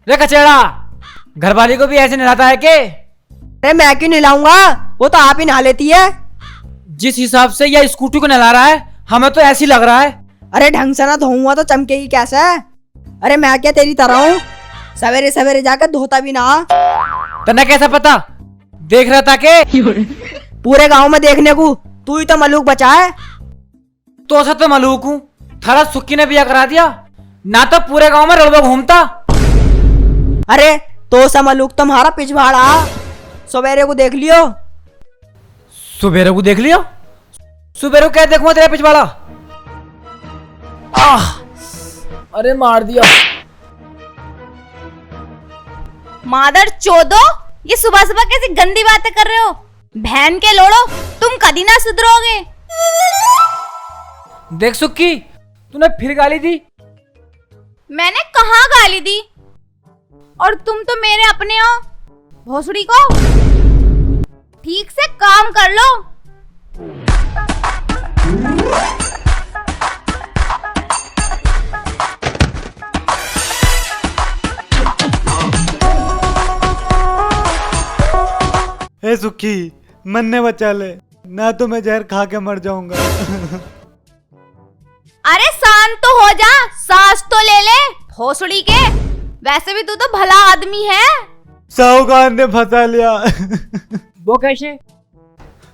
रे कचेड़ा, घरवाली को भी ऐसे नहलाता है के? अरे मैं क्यों नहलाऊंगा, वो तो आप ही नहा लेती है। जिस हिसाब से यह स्कूटी को नहला रहा है, हमें तो ऐसी लग रहा है। अरे ढंग से ना धोऊंगा तो चमकेगी कैसे? अरे मैं क्या तेरी तरह हूँ, सवेरे सवेरे जाकर धोता भी ना। तने कैसा पता? देख रहा था के? पूरे गांव में देखने को तू ही तो मलूक बचा है। तो ऐसा तो मलूक हूँ, थारा सुक्की ने बिया करा दिया ना, तो पूरे गांव में रड़वा घूमता। अरे तो सा मलूक तुम्हारा पिछवाड़ा, सवेरे को देख लियो। सुबेरे को देख लियो? सुबेरे को क्या देखूंगा तेरा पिछवाड़ा? अरे मार दिया। मादर चोदो, ये सुबह सुबह कैसी गंदी बातें कर रहे हो? बहन के लोड़ो, तुम कभी ना सुधरोगे। देख सुक्की, तूने फिर गाली दी। मैंने कहाँ गाली दी? और तुम तो मेरे अपने हो। भोसड़ी को ठीक से काम कर लो। हे सुखी, मन ने बचा ले, ना तो मैं जहर खा के मर जाऊंगा। अरे शांत तो हो जा, सांस तो ले ले भोसड़ी के। वैसे भी तू तो भला आदमी है। साहूकार ने फंसा लिया। वो कैसे?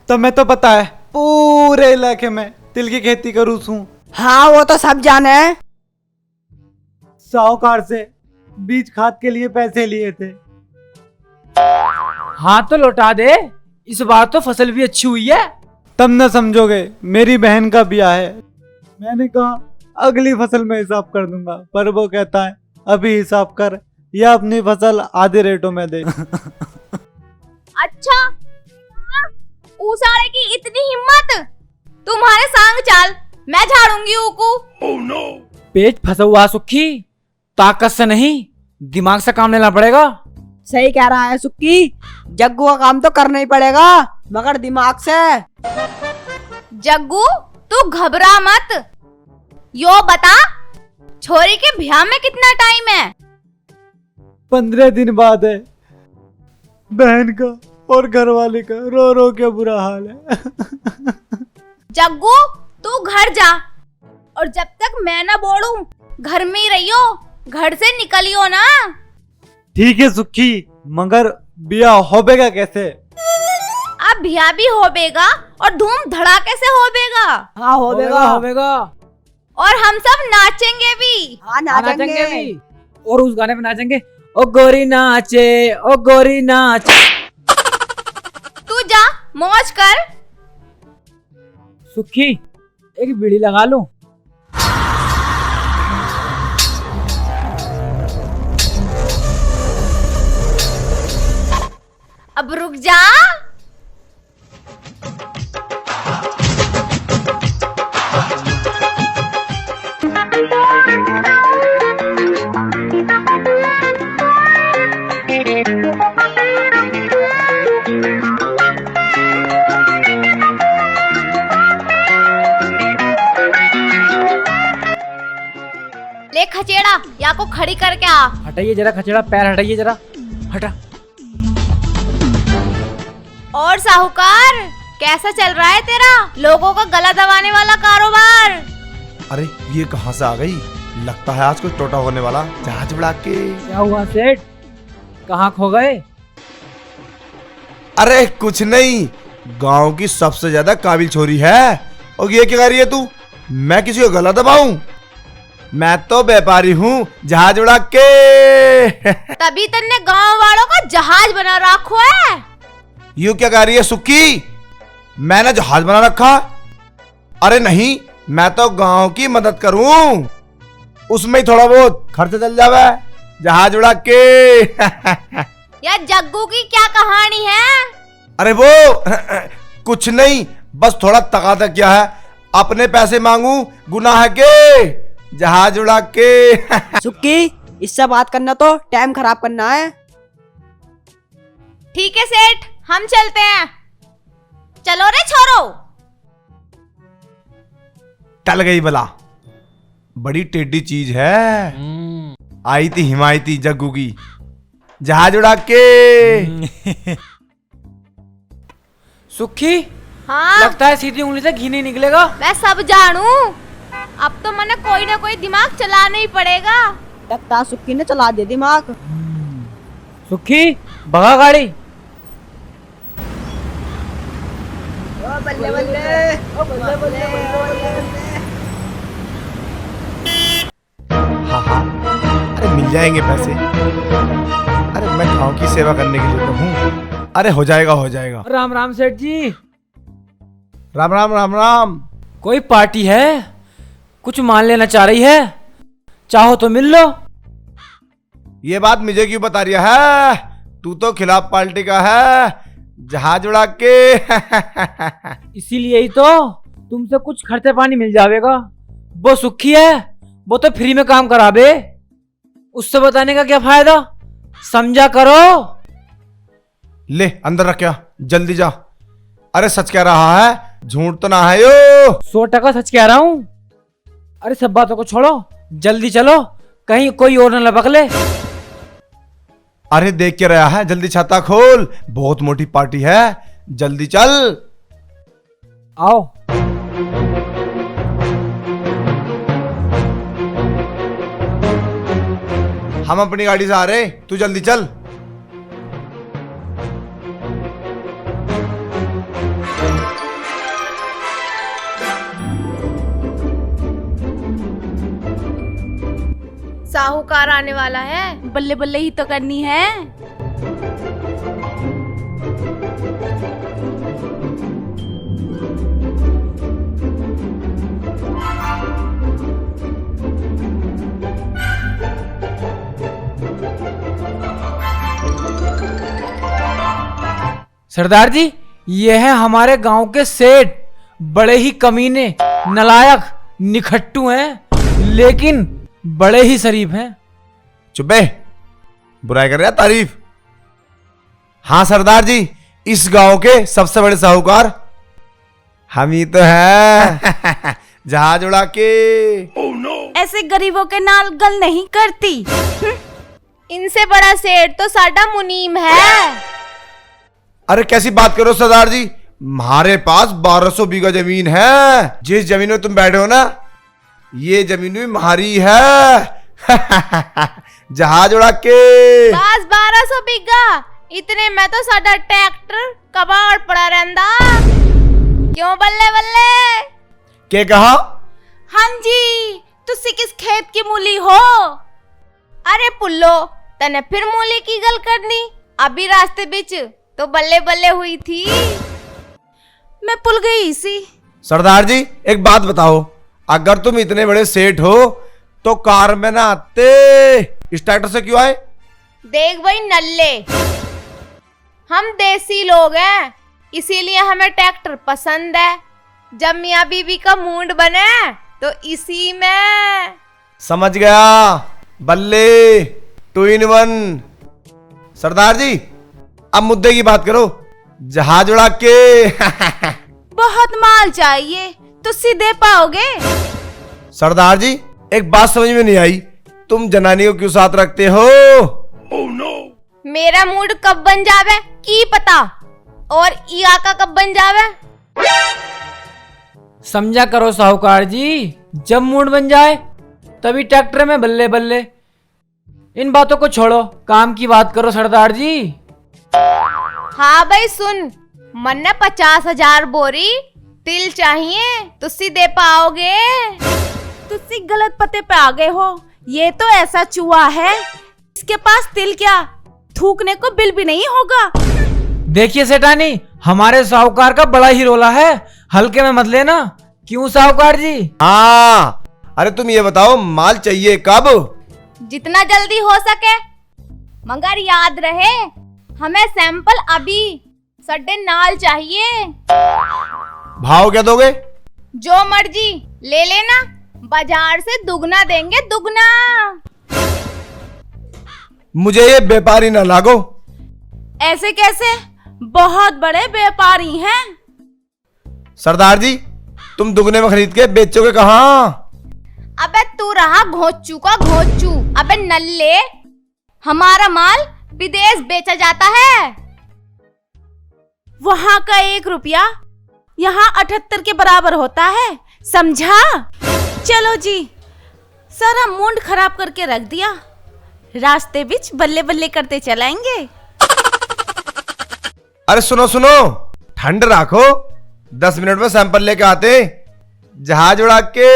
तो मैं तो पता है पूरे इलाके में तिल की खेती करूँ हूँ। हाँ वो तो सब जाने है। साहूकार से बीज खाद के लिए पैसे लिए थे। हाँ तो लौटा दे, इस बार तो फसल भी अच्छी हुई है। तब न समझोगे, मेरी बहन का ब्याह है। मैंने कहा अगली फसल में हिसाब कर दूंगा, पर वो कहता है अभी हिसाब कर या अपनी फसल आधे रेटों में दे। अच्छा, ऊसाड़े की इतनी हिम्मत? तुम्हारे संग चाल, मैं झाड़ूंगी ऊको। पेट फंसा हुआ सुक्की, ताकत से नहीं दिमाग से काम लेना पड़ेगा। सही कह रहा है सुक्की, जग्गू का काम तो करना ही पड़ेगा, मगर दिमाग से। जग्गू तू घबरा मत। यो बता, छोरी के ब्याह में कितना टाइम है? 15 दिन बाद है। बहन का और घर वाले का रो रो के बुरा हाल है। जग्गू तू घर जा, और जब तक मैं ना बोलूं घर में ही रहियो, घर से निकलियो ना। ठीक है सुखी, मगर ब्याह होबेगा कैसे? अब ब्याह भी होबेगा और धूम धड़ाके से होबेगा। हाँ होबेगा होबेगा। और हम सब नाचेंगे भी। हाँ नाचेंगे भी। और उस गाने पे नाचेंगे, ओ गोरी नाचे, ओ गोरी नाचे। तू जा मौज कर। सुखी, एक बीड़ी लगा लूं? अब रुक जा। ले खचेड़ा, या को खड़ी करके आ। हटाइए जरा खचेड़ा, पैर हटाइए जरा, हटा। और साहूकार, कैसा चल रहा है तेरा लोगों का गला दबाने वाला कारोबार? अरे ये कहाँ से आ गई? लगता है आज कुछ टोटा होने वाला। जहाज बढ़ा के। क्या हुआ सेठ, कहाँ खो गए? अरे कुछ नहीं, गांव की सबसे ज्यादा काबिल छोरी है। और ये क्या कर रही है तू? मैं किसी को गला दबाऊं? मैं तो व्यापारी हूँ, जहाज उड़ा के। तभी तन्ने गांव वालों का जहाज बना रखो है। यू क्या कर रही है सुक्की? मैंने जहाज बना रखा? अरे नहीं, मैं तो गांव की मदद करूं, उसमें ही थोड़ा बहुत खर्च चल जावे, जहाज उड़ा के। यार जग्गू की क्या कहानी है? अरे वो कुछ नहीं, बस थोड़ा तकादा क्या है, अपने पैसे मांगू गुनाह है के, जहाज उड़ा के। सुक्की, इससे बात करना तो टाइम खराब करना है। ठीक है सेठ, हम चलते हैं। चलो रे छोरो। टल गई बला, बड़ी टेढ़ी चीज है। आई थी हिमायती जग्गू की, जहाज उड़ा के। सुखी, हाँ लगता है सीधी उंगली से घी नहीं निकलेगा। मैं सब जानू, अब तो मैंने कोई ना कोई दिमाग चलाना ही पड़ेगा। लगता सुक्की ने चला दे दिमाग। सुखी, भगा गाड़ी। बल्ले बल्ले हाँ हाँ, अरे मिल जाएंगे पैसे। अरे मैं गांव की सेवा करने के लिए तो हूँ। अरे हो जाएगा हो जाएगा। राम राम सेठ जी। राम राम राम राम। कोई पार्टी है, कुछ मान लेना चाह रही है, चाहो तो मिल लो। ये बात मुझे क्यों बता रही है? तू तो खिलाफ पार्टी का है, जहाज उड़ा के। इसीलिए ही तो तुमसे कुछ खर्चे पानी मिल जाएगा। वो सुखी है, वो तो फ्री में काम करावे, उससे बताने का क्या फायदा, समझा करो। ले अंदर रखया, जल्दी जा। अरे सच कह रहा है, झूठ तो ना है यो। 100% सच कह रहा हूँ। अरे सब बातों को छोड़ो, जल्दी चलो, कहीं कोई और न लपक ले। अरे देख के रहा है, जल्दी छाता खोल, बहुत मोटी पार्टी है, जल्दी चल। आओ। हम अपनी गाड़ी से आ रहे, तू जल्दी चल। साहूकार आने वाला है, बल्ले बल्ले ही तो करनी है। सरदार जी, ये है हमारे गांव के सेठ, बड़े ही कमीने, नालायक, निखट्टू हैं, लेकिन बड़े ही शरीफ हैं। चुप बे, बुराई कर रहा है, तारीफ। हाँ सरदार जी, इस गांव के सबसे बड़े साहूकार हम ही तो हैं। जहाज उड़ा के। ऐसे गरीबों के नाल गल नहीं करती। इनसे बड़ा सेठ तो साडा मुनीम है। अरे कैसी बात करो सरदार जी, हमारे पास 1200 बीघा जमीन है। जिस जमीन में तुम बैठे हो ना, ये जमीन भी हमारी है। जहाज उड़ा के। बस 1200 बीघा, इतने में तो साडा ट्रैक्टर कबाड़ पड़ा रहंदा। क्यों बल्ले बल्ले? क्या कहा? हाँ जी, तुसी किस खेत की मूली हो? अरे पुल्लो, तने फिर मूली की गल करनी? अभी रास्ते बीच तो बल्ले बल्ले हुई थी, मैं पुल गई सी। सरदार जी एक बात बताओ, अगर तुम इतने बड़े सेठ हो तो कार में ना आते, इस ट्रैक्टर से क्यों आए? देख भाई नल्ले, हम देसी लोग हैं, इसीलिए हमें ट्रैक्टर पसंद है। जब मियाँ बीबी का मूड बने तो इसी में। समझ गया, बल्ले 2 in 1। सरदार जी अब मुद्दे की बात करो, जहाज उड़ा के। बहुत माल चाहिए, तुसी दे पाओगे? सरदार जी एक बात समझ में नहीं आई, तुम जनानी को क्यों साथ रखते हो? मेरा मूड कब बन जावे की पता, और इया का कब बन जावे। समझा करो साहूकार जी, जब मूड बन जाए तभी ट्रैक्टर में बल्ले बल्ले। इन बातों को छोड़ो, काम की बात करो सरदार जी। हाँ भाई सुन, मन ने 50,000 बोरी तिल चाहिए, तुसी दे पाओगे? तुसी गलत पते पे आ गए हो, ये तो ऐसा चूहा है, इसके पास तिल क्या, थूकने को बिल भी नहीं होगा। देखिए सेठानी, हमारे साहूकार का बड़ा ही रोला है, हल्के में मत लेना। क्यों साहूकार जी? हाँ, अरे तुम ये बताओ माल चाहिए कब? जितना जल्दी हो सके, मगर याद रहे हमें सैंपल अभी सड्डे नाल चाहिए। भाव क्या दोगे? जो मर्जी ले लेना, बाजार से दुगना देंगे, दुगना। मुझे ये व्यापारी ना लागो। ऐसे कैसे, बहुत बड़े व्यापारी हैं। सरदार जी तुम दुगने में खरीद के बेचोगे कहाँ? अबे तू रहा घोंचू का घोंचू। अबे नल्ले, हमारा माल विदेश बेचा जाता है। वहां का 1 रुपया यहाँ 78 के बराबर होता है, समझा? चलो जी, सारा मूड खराब करके रख दिया। रास्ते बीच बल्ले बल्ले करते चलाएंगे। अरे सुनो सुनो, ठंड रखो, 10 मिनट में सैंपल लेके आते, जहाज उड़ा के।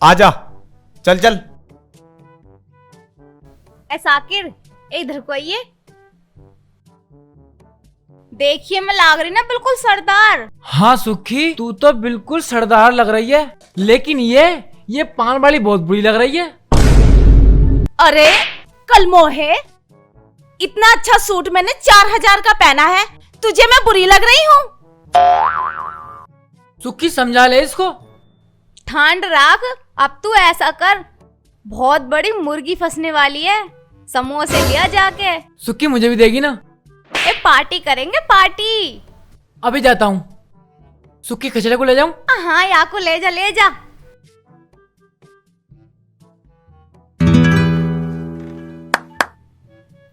आजा, चल चल। ए साकिर, इधर को आइए। देखिए मैं लाग रही ना बिल्कुल सरदार। हाँ सुखी, तू तो बिल्कुल सरदार लग रही है, लेकिन ये पान वाली बहुत बुरी लग रही है। अरे कल मोहे, इतना अच्छा सूट मैंने 4000 का पहना है, तुझे मैं बुरी लग रही हूँ? सुखी समझा ले इसको। ठंड राख, अब तू ऐसा कर, बहुत बड़ी मुर्गी फंसने वाली है, समोसे लिया जाके। सुखी मुझे भी देगी ना? ए पार्टी करेंगे पार्टी। अभी जाता हूँ। सुखी खचरे को ले जाऊं? हाँ या को ले जा ले जा।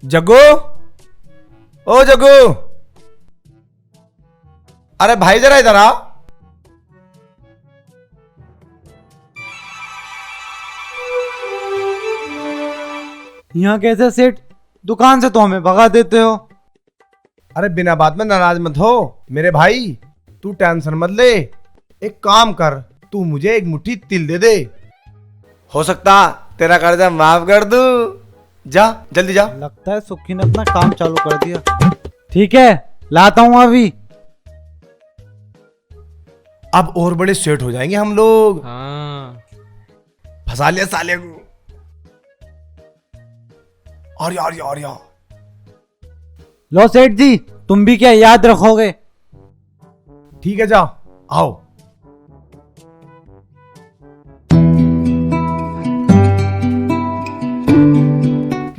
जग्गू, ओ जग्गू, अरे भाई जरा इधर आ। यहाँ कैसे सेठ, दुकान से तो हमें भगा देते हो। अरे बिना बात में नाराज मत हो मेरे भाई, तू टेंशन मत ले। एक काम कर, तू मुझे एक मुट्ठी तिल दे दे, हो सकता तेरा कर्जा माफ कर दूं। जा जल्दी जा। लगता है सुखी ने अपना काम चालू कर दिया। ठीक है, लाता हूँ अभी। अब और बड़े सेट हो जाएंगे हम लोग। हाँ। फंसा लिया साले को। और यार लो सेठ जी, तुम भी क्या याद रखोगे? ठीक है, जा आओ।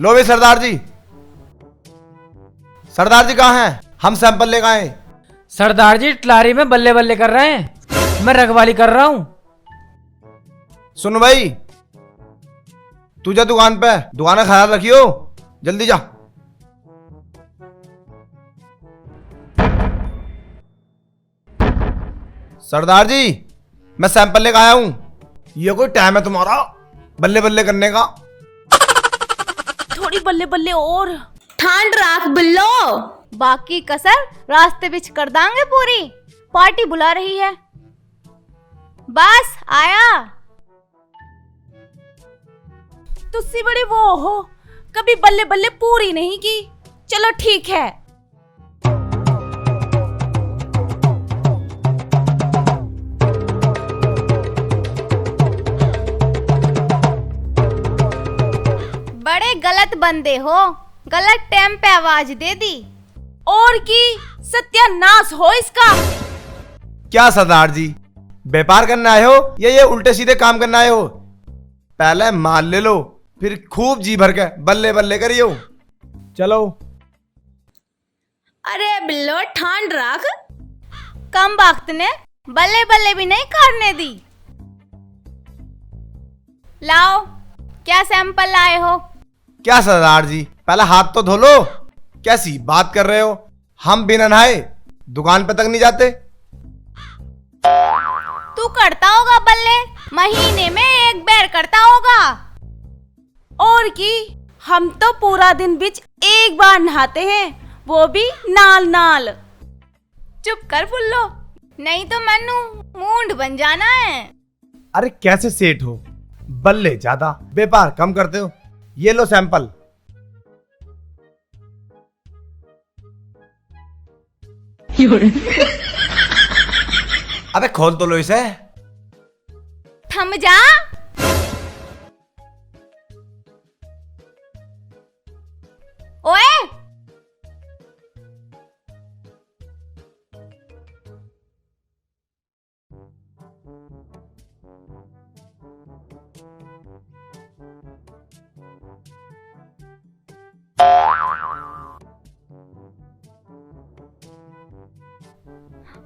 लो भाई सरदार जी। सरदार जी कहाँ हैं? हम सैंपल लेकर आए। सरदार जी टलारी में बल्ले बल्ले कर रहे हैं, मैं रखवाली कर रहा हूँ। सुन भाई, तू जा दुकान पे, दुकान का ख्याल रखियो, जल्दी जा। सरदार जी, मैं सैंपल लेकर आया हूं। ये कोई टाइम है तुम्हारा बल्ले बल्ले करने का? थोड़ी बल्ले बल्ले और। ठंड राख बिल्लो, बाकी कसर रास्ते बीच कर दांगे पूरी। पार्टी बुला रही है, बस आया। तुझसे बड़ी वो हो, कभी बल्ले बल्ले पूरी नहीं की। चलो ठीक है। बड़े गलत बंदे हो, गलत टाइम पे आवाज दे दी। और की सत्यानाश हो इसका। क्या सरदार जी, व्यापार करना आए हो या ये उल्टे सीधे काम करना आए हो? पहले माल ले लो, फिर खूब जी भर के बल्ले बल्ले करियो। चलो। अरे बिल्लो ठंड रख। कम वक्त ने बल्ले बल्ले भी नहीं करने दी। लाओ, क्या सैंपल लाए हो? क्या सरदार जी, पहले हाथ तो धो लो। कैसी बात कर रहे हो? हम बिना नहाए दुकान पे तक नहीं जाते। तू करता होगा बल्ले, महीने में एक बार करता होगा। और की हम तो पूरा दिन बीच एक बार नहाते हैं, वो भी नाल नाल। चुप कर फुल्लो, नहीं तो मन्नू मूंड बन जाना है। अरे कैसे सेठ हो, बल्ले ज्यादा व्यापार कम करते हो। ये लो सैंपल। अबे खोल तो लो इसे। थम जा। ओए,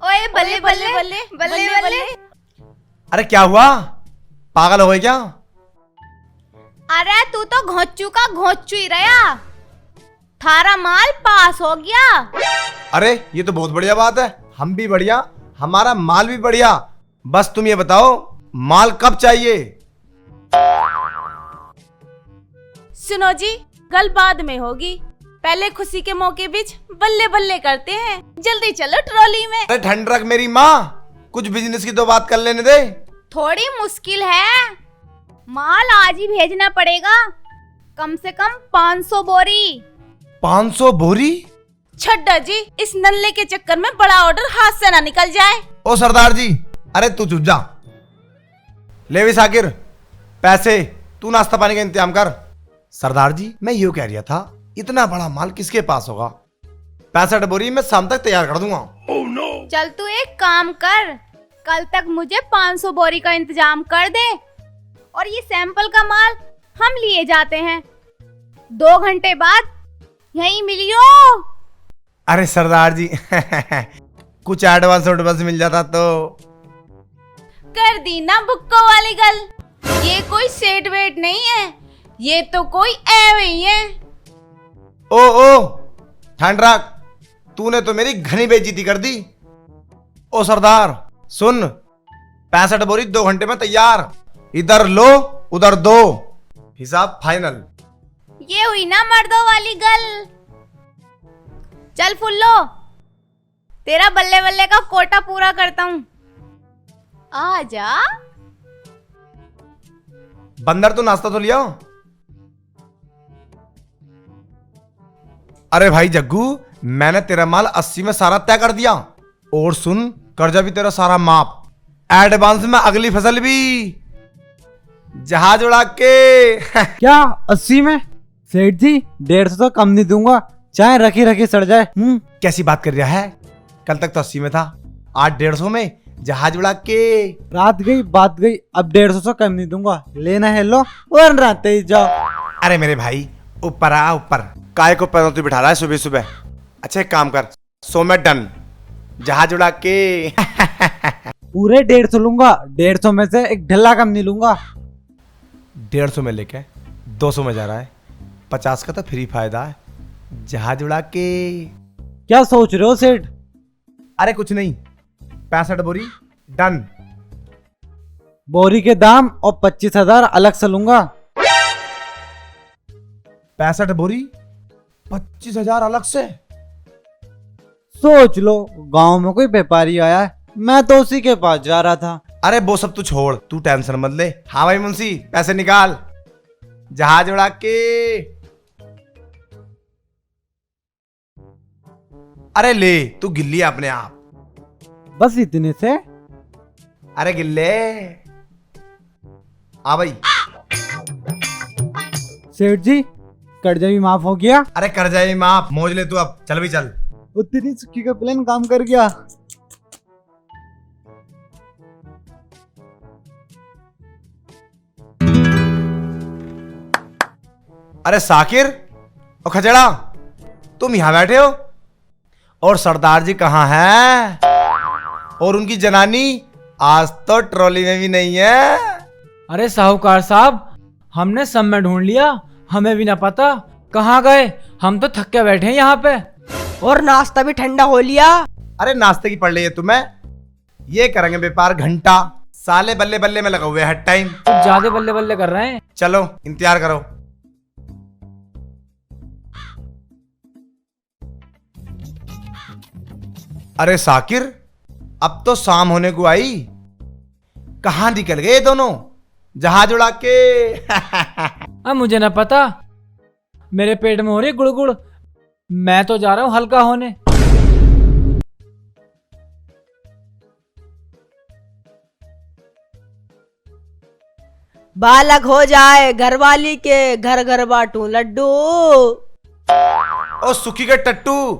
ओए बल्ले बल्ले बल्ले बल्ले बल्ले। अरे क्या हुआ, पागल हो गए क्या? अरे तू तो घोंचू का घोंचू ही रहा, थारा माल पास हो गया। अरे ये तो बहुत बढ़िया बात है, हम भी बढ़िया, हमारा माल भी बढ़िया। बस तुम ये बताओ माल कब चाहिए? सुनो जी, कल बाद में होगी, पहले खुशी के मौके बीच बल्ले बल्ले करते हैं। जल्दी चलो ट्रॉली में। अरे ठंड रख मेरी माँ, कुछ बिजनेस की तो बात कर लेने दे। थोड़ी मुश्किल है, माल आज ही भेजना पड़ेगा, कम से कम 500 बोरी। 500 बोरी? छड्डा जी, इस नल्ले के चक्कर में बड़ा ऑर्डर हाथ से ना निकल जाए। ओ सरदार जी, अरे तू चुप जा। ले भी साकिर पैसे, तू नाश्ता पानी का इंतजाम कर। सरदार जी मैं यूं कह रहा था, इतना बड़ा माल किसके पास होगा? 65 बोरी मैं शाम तक तैयार कर दूंगा। चल तू एक काम कर, कल तक मुझे 500 बोरी का इंतजाम कर दे, और ये सैंपल का माल हम लिए जाते हैं, 2 घंटे बाद यहीं मिलियो। अरे सरदार जी कुछ एडवांस मिल जाता तो। कर दी ना बुक्को वाली गल। ये कोई सेट वेट नहीं है, ये तो कोई एवे ही है। ओ ठंड रख, तूने तो मेरी घनी बेइज्जती कर दी। ओ सरदार सुन, 65 बोरी 2 घंटे में तैयार, इधर लो उधर दो, हिसाब फाइनल। ये हुई ना मर्दों वाली गल। चल फुल्लो, तेरा बल्ले बल्ले का कोटा पूरा करता हूँ, आजा। बंदर तो नाश्ता तो लिया। अरे भाई जग्गू, मैंने तेरा माल 80 में सारा तय कर दिया, और सुन कर्जा भी तेरा सारा माफ, एडवांस में अगली फसल भी जहाज उड़ा के। क्या 80 में? सेठ जी 150 तो कम नहीं दूंगा, चाहे रखी रखी सड़ जाए। कैसी बात कर रहा है? कल तक तो 80 में था, आज 150 में जहाज उड़ा के। रात गई बात गई, अब 150 से कम नहीं दूंगा। लेना है लो, वरना तेज जाओ। अरे मेरे भाई ऊपर आ ऊपर, काय को पैरों बिठा रहा है सुबह सुबह। अच्छा एक काम कर, 100 में डन, जहाज उड़ा के। पूरे 150 लूंगा, 150 में से एक ढल्ला कम नहीं लूंगा। 150 में लेके 200 में जा रहा है, 50 का तो फ्री फायदा है, जहाज उड़ा के। क्या सोच रहे हो सेठ? अरे कुछ नहीं, 65 बोरी डन। बोरी के दाम और 25,000 अलग से लूंगा। 65 बोरी 25,000 अलग से? सोच लो, गांव में कोई व्यापारी आया है, मैं तो उसी के पास जा रहा था। अरे वो सब तू छोड़, तू टेंशन मत ले। हाँ भाई मुंशी, पैसे निकाल, जहाज उड़ा के। अरे ले, तू गिल्ली है अपने आप। बस इतने से? अरे गिल्ले आ भाई। सेठ जी कर्जा भी माफ हो गया। अरे कर जाए माफ, मौज ले तू अब, चल भी चल। उतनी सुखी का प्लान काम कर गया। अरे साकिर और खचड़ा, तुम यहां बैठे हो, और सरदार जी कहाँ हैं? और उनकी जनानी आज तो ट्रॉली में भी नहीं है। अरे साहूकार साहब, हमने सब में ढूंढ लिया, हमें भी ना पता कहाँ गए, हम तो थक के बैठे हैं यहाँ पे। और नाश्ता भी ठंडा हो लिया। अरे नाश्ते की पड़ रही है तुम्हें, ये करेंगे व्यापार घंटा, साले बल्ले बल्ले में लगा हुए हर टाइम। कुछ ज्यादा बल्ले बल्ले कर रहे हैं। चलो इंतजार करो। अरे साकिर, अब तो शाम होने को आई, कहां निकल गए दोनों जहाज उड़ा के? अब मुझे ना पता, मेरे पेट में हो रही गुड़गुड़, मैं तो जा रहा हूँ हल्का होने। बालक हो जाए घरवाली के, घर घर बांटू लड्डू। ओ सुखी के टट्टू,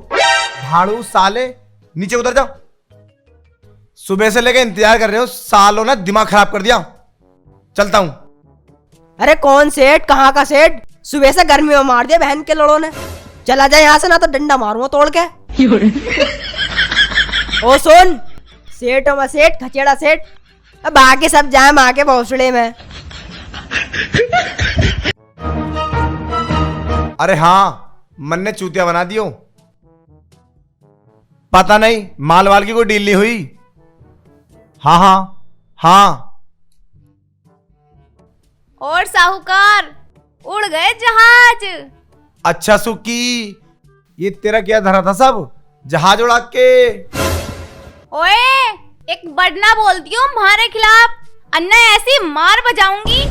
भाड़ू साले, नीचे उतर जाओ। सुबह से लेके इंतजार कर रहे हो, सालों ने दिमाग खराब कर दिया। चलता हूं। अरे कौन सेठ, कहाँ का सेठ? सुबह से गर्मी में मार दिया बहन के लड़ों ने। चला जाए यहाँ से, ना तो डंडा मारूंगा तोड़ के। ओ सुन, सेठ हो मैं सेठ, खचेड़ा सेठ। अब आके सब जाए माँ के भोसड़े में। अरे हाँ, मन ने चूतिया बना दियो। पता नहीं माल वाल की कोई डील नहीं हुई। हाँ हाँ हाँ। और साहूकार, उड़ गए जहाज। अच्छा सुक्की, ये तेरा क्या धरा था सब जहाज उड़ा के? ओए, एक बढ़ना बोलती हूँ हमारे खिलाफ, अन्ना ऐसी मार बजाऊंगी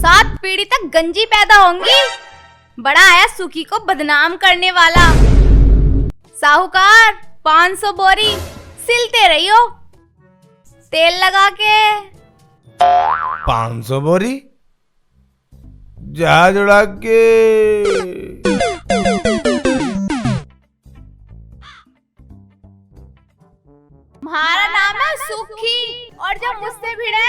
7 पीढ़ी तक गंजी पैदा होंगी। बड़ा आया सुखी को बदनाम करने वाला। साहूकार 500 बोरी सिलते रहियो तेल लगा के। 500 बोरी जहाज उड़ा के। हमारा नाम है सुखी, और जब मुझसे भिड़े